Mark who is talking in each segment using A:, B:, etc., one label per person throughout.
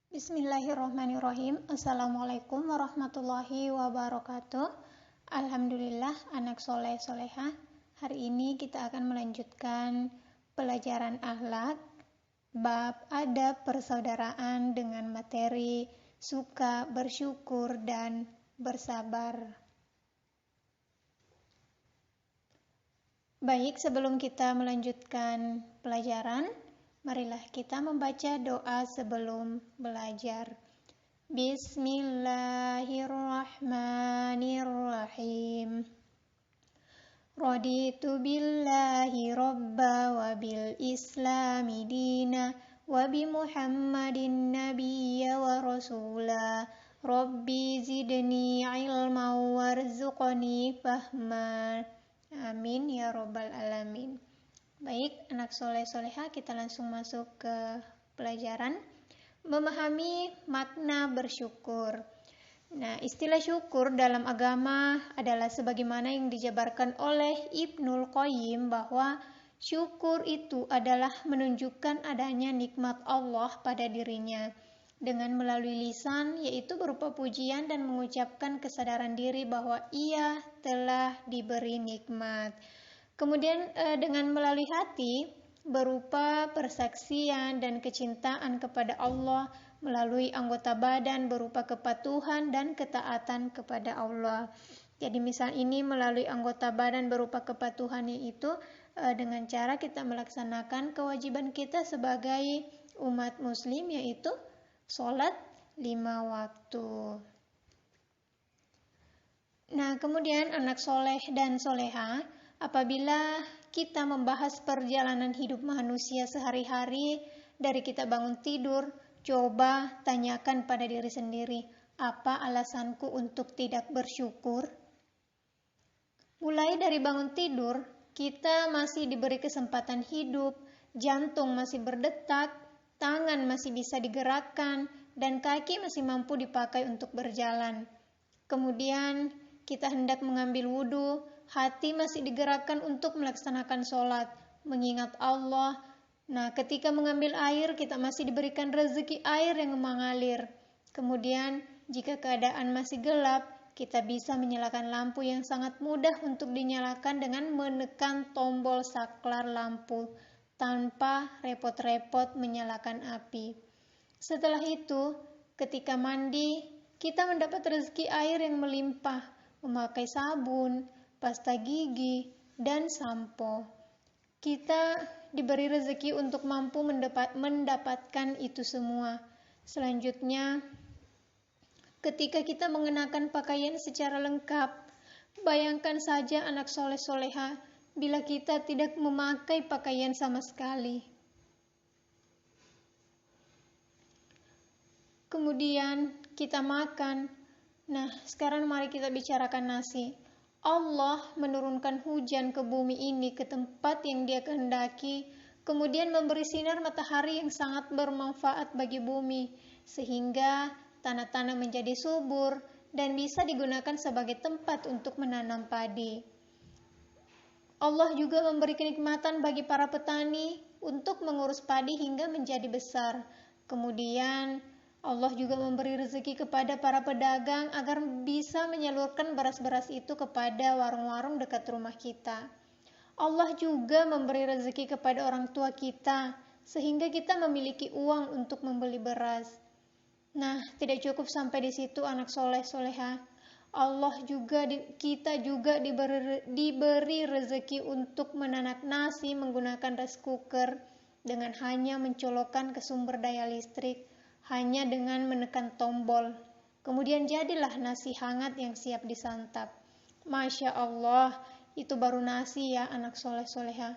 A: Bismillahirrahmanirrahim. Assalamualaikum warahmatullahi wabarakatuh. Alhamdulillah, anak soleh solehah. Hari ini kita akan melanjutkan pelajaran akhlak bab adab persaudaraan dengan materi suka, bersyukur, dan bersabar. Baik, sebelum kita melanjutkan pelajaran, marilah kita membaca doa sebelum belajar. Bismillahirrahmanirrahim. Raditu billahi robba wa bil islami dina wa bi muhammadin nabiyya wa rasula. Rabbi zidni ilma warzuqni fahma. Amin ya robbal alamin. Baik, anak soleh soleha, kita langsung masuk ke pelajaran. Memahami makna bersyukur. Nah, istilah syukur dalam agama adalah sebagaimana yang dijabarkan oleh Ibnul Qayyim bahwa syukur itu adalah menunjukkan adanya nikmat Allah pada dirinya dengan melalui lisan, yaitu berupa pujian dan mengucapkan kesadaran diri bahwa ia telah diberi nikmat. Kemudian dengan melalui hati berupa persaksian dan kecintaan kepada Allah, melalui anggota badan berupa kepatuhan dan ketaatan kepada Allah. Jadi misal ini melalui anggota badan berupa kepatuhan, yaitu dengan cara kita melaksanakan kewajiban kita sebagai umat muslim, yaitu sholat 5 waktu. Nah, kemudian anak soleh dan soleha, apabila kita membahas perjalanan hidup manusia sehari-hari, dari kita bangun tidur, coba tanyakan pada diri sendiri, apa alasanku untuk tidak bersyukur? Mulai dari bangun tidur, kita masih diberi kesempatan hidup, jantung masih berdetak, tangan masih bisa digerakkan, dan kaki masih mampu dipakai untuk berjalan. Kemudian kita hendak mengambil wudhu, hati masih digerakkan untuk melaksanakan sholat, mengingat Allah. Nah, ketika mengambil air, kita masih diberikan rezeki air yang mengalir. Kemudian, jika keadaan masih gelap, kita bisa menyalakan lampu yang sangat mudah untuk dinyalakan dengan menekan tombol saklar lampu, tanpa repot-repot menyalakan api. Setelah itu, ketika mandi, kita mendapat rezeki air yang melimpah, memakai sabun, pasta gigi, dan sampo. Kita diberi rezeki untuk mampu mendapatkan itu semua. Selanjutnya, ketika kita mengenakan pakaian secara lengkap, bayangkan saja anak soleh soleha bila kita tidak memakai pakaian sama sekali. Kemudian kita makan. Nah, sekarang mari kita bicarakan nasi. Allah menurunkan hujan ke bumi ini, ke tempat yang Dia kehendaki, kemudian memberi sinar matahari yang sangat bermanfaat bagi bumi, sehingga tanah-tanah menjadi subur dan bisa digunakan sebagai tempat untuk menanam padi. Allah juga memberi kenikmatan bagi para petani untuk mengurus padi hingga menjadi besar. Kemudian Allah juga memberi rezeki kepada para pedagang agar bisa menyalurkan beras-beras itu kepada warung-warung dekat rumah kita. Allah juga memberi rezeki kepada orang tua kita sehingga kita memiliki uang untuk membeli beras. Nah, tidak cukup sampai di situ anak soleh soleha. Kita juga diberi rezeki untuk menanak nasi menggunakan rice cooker dengan hanya mencolokkan ke sumber daya listrik, hanya dengan menekan tombol. Kemudian jadilah nasi hangat yang siap disantap. Masya Allah, itu baru nasi ya anak soleh soleha.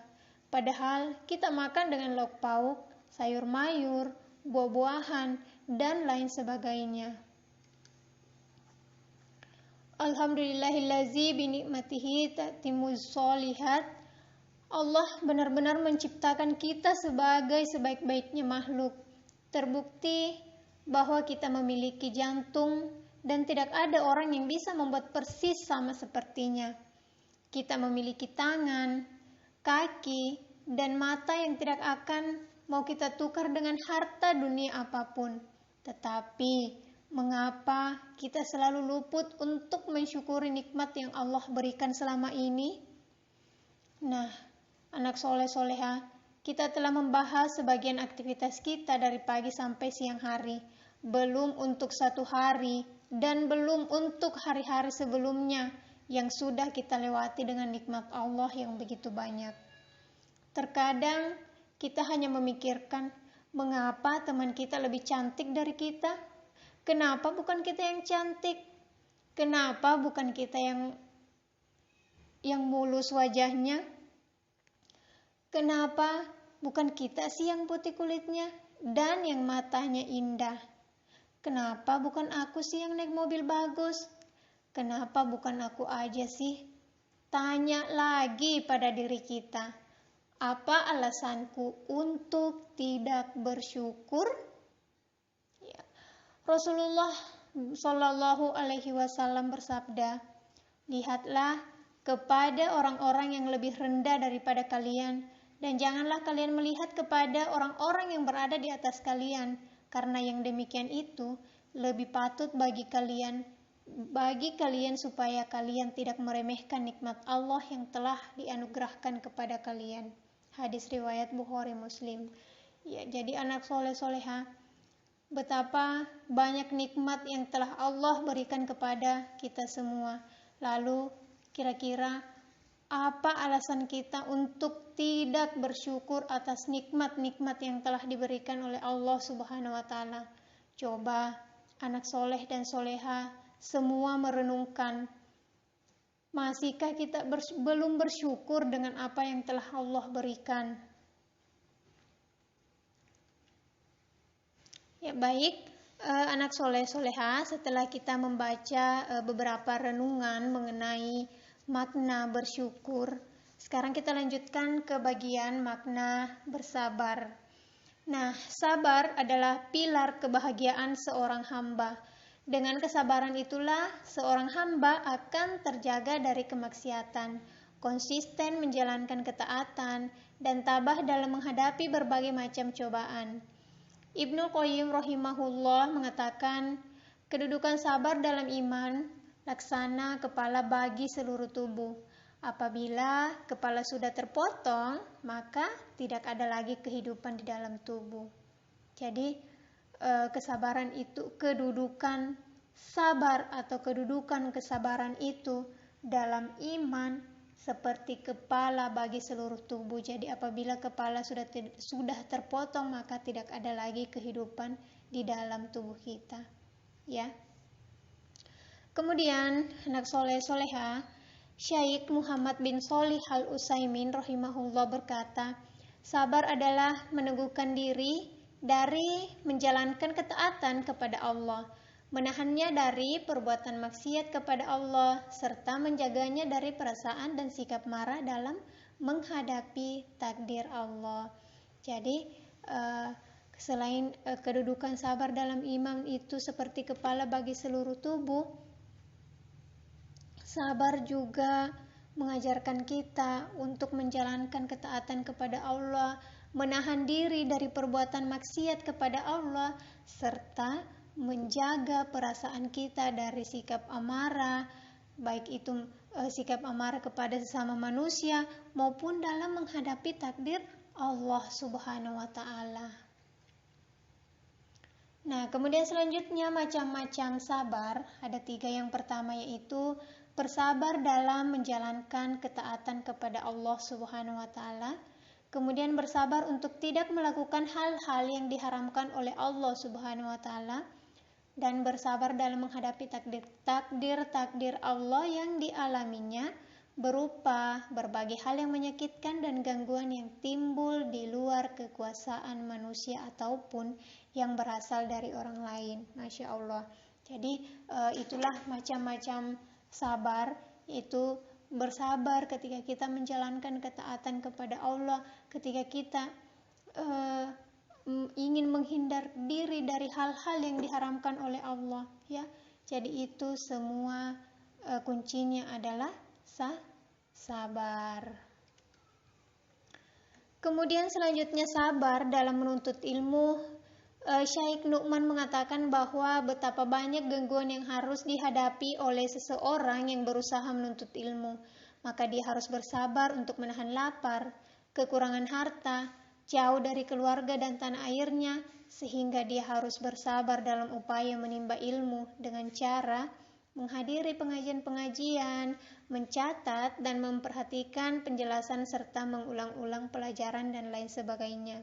A: Padahal kita makan dengan lauk pauk, sayur mayur, buah-buahan, dan lain sebagainya. Alhamdulillahillazi binikmatihi tatimuz sholihat. Allah benar-benar menciptakan kita sebagai sebaik-baiknya makhluk. Terbukti bahwa kita memiliki jantung dan tidak ada orang yang bisa membuat persis sama sepertinya. Kita memiliki tangan, kaki, dan mata yang tidak akan mau kita tukar dengan harta dunia apapun. Tetapi mengapa kita selalu luput untuk mensyukuri nikmat yang Allah berikan selama ini? Nah, anak soleh-soleha, kita telah membahas sebagian aktivitas kita dari pagi sampai siang hari. Belum untuk satu hari dan belum untuk hari-hari sebelumnya yang sudah kita lewati dengan nikmat Allah yang begitu banyak. Terkadang kita hanya memikirkan, mengapa teman kita lebih cantik dari kita? Kenapa bukan kita yang cantik? Kenapa bukan kita yang mulus wajahnya? Kenapa bukan kita sih yang putih kulitnya dan yang matanya indah? Kenapa bukan aku sih yang naik mobil bagus? Kenapa bukan aku aja sih? Tanya lagi pada diri kita. Apa alasanku untuk tidak bersyukur? Ya. Rasulullah Shallallahu Alaihi Wasallam bersabda, lihatlah kepada orang-orang yang lebih rendah daripada kalian, dan janganlah kalian melihat kepada orang-orang yang berada di atas kalian, karena yang demikian itu lebih patut bagi kalian supaya kalian tidak meremehkan nikmat Allah yang telah dianugerahkan kepada kalian. Hadis riwayat Bukhari Muslim. Ya, jadi anak soleh-soleha, betapa banyak nikmat yang telah Allah berikan kepada kita semua. Lalu kira-kira apa alasan kita untuk tidak bersyukur atas nikmat-nikmat yang telah diberikan oleh Allah Subhanahu wa Ta'ala? Coba anak soleh dan soleha semua merenungkan, masihkah kita belum bersyukur dengan apa yang telah Allah berikan? Ya baik, anak soleh-soleha, setelah kita membaca beberapa renungan mengenai makna bersyukur, sekarang kita lanjutkan ke bagian makna bersabar. Nah, sabar adalah pilar kebahagiaan seorang hamba. Dengan kesabaran itulah seorang hamba akan terjaga dari kemaksiatan, konsisten menjalankan ketaatan, dan tabah dalam menghadapi berbagai macam cobaan. Ibnu Qayyim rahimahullah mengatakan, kedudukan sabar dalam iman laksana kepala bagi seluruh tubuh. Apabila kepala sudah terpotong, maka tidak ada lagi kehidupan di dalam tubuh. Jadi kesabaran itu, kedudukan sabar atau kedudukan kesabaran itu dalam iman seperti kepala bagi seluruh tubuh. Jadi apabila kepala sudah terpotong, maka tidak ada lagi kehidupan di dalam tubuh kita. Ya. Kemudian anak soleh-soleha, Syekh Muhammad bin Shalih Al-Utsaimin rahimahullah berkata, sabar adalah meneguhkan diri dari menjalankan ketaatan kepada Allah, menahannya dari perbuatan maksiat kepada Allah, serta menjaganya dari perasaan dan sikap marah dalam menghadapi takdir Allah. Jadi selain kedudukan sabar dalam iman itu seperti kepala bagi seluruh tubuh, sabar juga mengajarkan kita untuk menjalankan ketaatan kepada Allah, menahan diri dari perbuatan maksiat kepada Allah, serta menjaga perasaan kita dari sikap amarah, baik itu sikap amarah kepada sesama manusia maupun dalam menghadapi takdir Allah Subhanahu wa Ta'ala. Nah, kemudian selanjutnya macam-macam sabar, ada 3. Yang pertama yaitu bersabar dalam menjalankan ketaatan kepada Allah Subhanahu wa Ta'ala. Kemudian bersabar untuk tidak melakukan hal-hal yang diharamkan oleh Allah Subhanahu wa Ta'ala, dan bersabar dalam menghadapi takdir Allah yang dialaminya berupa berbagai hal yang menyakitkan dan gangguan yang timbul di luar kekuasaan manusia ataupun yang berasal dari orang lain. Masya Allah. Jadi itulah macam-macam sabar, yaitu bersabar ketika kita menjalankan ketaatan kepada Allah, ketika kita ingin menghindar diri dari hal-hal yang diharamkan oleh Allah, ya. Jadi itu semua kuncinya adalah sabar. Kemudian selanjutnya sabar dalam menuntut ilmu Syaikh Nu'man mengatakan bahwa betapa banyak gangguan yang harus dihadapi oleh seseorang yang berusaha menuntut ilmu. Maka dia harus bersabar untuk menahan lapar, kekurangan harta, jauh dari keluarga dan tanah airnya, sehingga dia harus bersabar dalam upaya menimba ilmu dengan cara menghadiri pengajian-pengajian, mencatat dan memperhatikan penjelasan serta mengulang-ulang pelajaran dan lain sebagainya.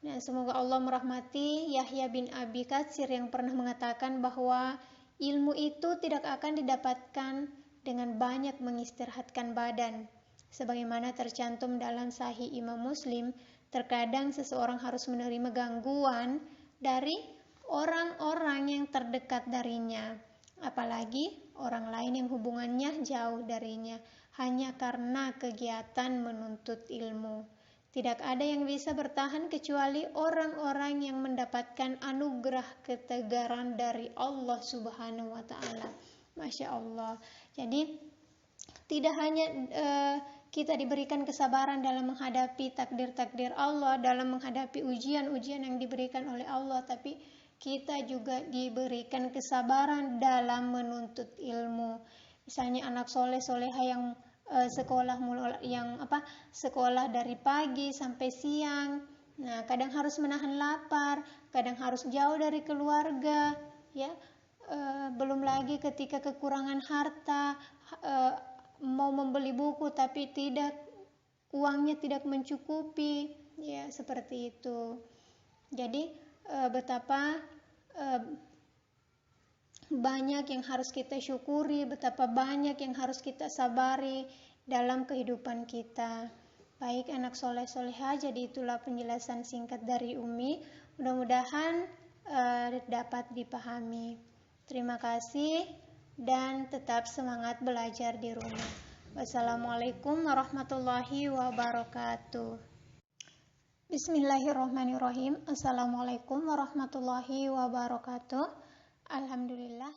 A: Nah, semoga Allah merahmati Yahya bin Abi Katsir yang pernah mengatakan bahwa ilmu itu tidak akan didapatkan dengan banyak mengistirahatkan badan. Sebagaimana tercantum dalam Sahih Imam Muslim, terkadang seseorang harus menerima gangguan dari orang-orang yang terdekat darinya, apalagi orang lain yang hubungannya jauh darinya, hanya karena kegiatan menuntut ilmu. Tidak ada yang bisa bertahan kecuali orang-orang yang mendapatkan anugerah ketegaran dari Allah Subhanahu wa Ta'ala. Masya Allah. Jadi, tidak hanya kita diberikan kesabaran dalam menghadapi takdir-takdir Allah, dalam menghadapi ujian-ujian yang diberikan oleh Allah, tapi kita juga diberikan kesabaran dalam menuntut ilmu. Misalnya anak soleh-soleha yang sekolah dari pagi sampai siang. Nah, kadang harus menahan lapar, kadang harus jauh dari keluarga, ya. Belum lagi ketika kekurangan harta, mau membeli buku tapi uangnya tidak mencukupi, ya seperti itu. Jadi betapa banyak yang harus kita syukuri, betapa banyak yang harus kita sabari dalam kehidupan kita. Baik anak soleh-soleha, jadi itulah penjelasan singkat dari Umi. Mudah-mudahan dapat dipahami. Terima kasih dan tetap semangat belajar di rumah. Wassalamualaikum warahmatullahi wabarakatuh. Bismillahirrahmanirrahim. Assalamualaikum warahmatullahi wabarakatuh. Alhamdulillah.